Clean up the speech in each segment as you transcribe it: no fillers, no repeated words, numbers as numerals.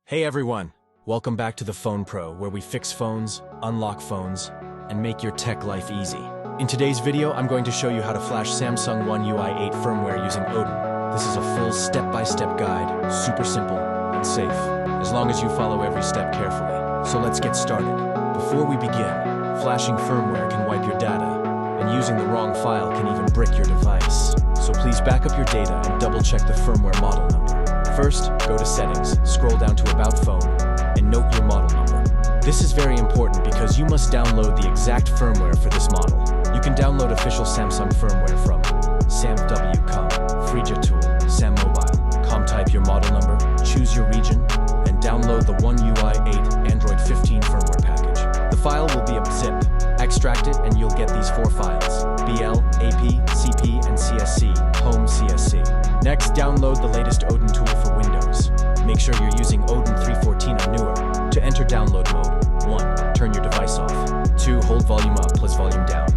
Hey everyone! Welcome back to the Phone Pro, where we fix phones, unlock phones, and make your tech life easy. In today's video, I'm going to show you how to flash Samsung One UI 8 firmware using Odin. This is a full step-by-step guide, super simple and safe, as long as you follow every step carefully. So let's get started. Before we begin, flashing firmware can wipe your data, and using the wrong file can even brick your device. So please back up your data and double-check the firmware model number. First, go to Settings, scroll down to About Phone, and note your model number. This is very important because you must download the exact firmware for this model. You can download official Samsung firmware from samw.com, Tool, SamMobile.com. Type your model number, choose your region, and download the One UI 8 Android 15 firmware package. The file will be a zip. Extract it and you'll get these 4 files: BL, AP, CP, and CSC, Home CSC. Next, download the latest Odin tool for Windows. Make sure you're using Odin 3.14 or newer. To enter download mode, 1. Turn your device off. 2. Hold volume up plus volume down.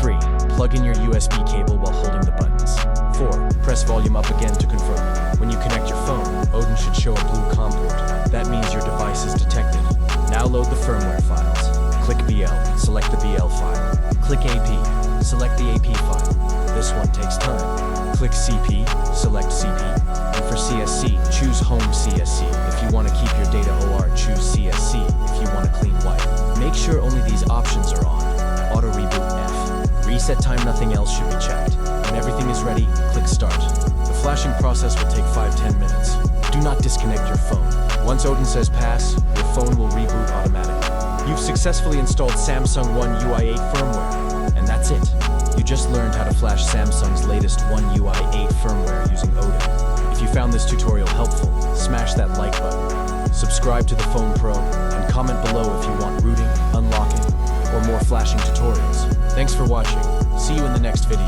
3. Plug in your USB cable while holding the buttons. 4. Press volume up again to confirm. When you connect your phone, Odin should show a blue COM port. That means your device is detected. Now load the firmware files. Click BL, select the BL file. Click AP, select the AP file. This one takes time. Click CP, select CP. And for CSC, choose Home CSC. If you want to keep your data OR, choose CSC. If you want a clean wipe, make sure only these options are on. Auto reboot F. Reset time, nothing else should be checked. When everything is ready, click Start. The flashing process will take 5-10 minutes. Do not disconnect your phone. Once Odin says pass, your phone will reboot automatically. You've successfully installed Samsung One UI 8 firmware, and that's it. You just learned how to flash Samsung's latest One UI 8 firmware using Odin. If you found this tutorial helpful, smash that like button, subscribe to the Phone Pro, and comment below if you want rooting, unlocking, or more flashing tutorials. Thanks for watching. See you in the next video.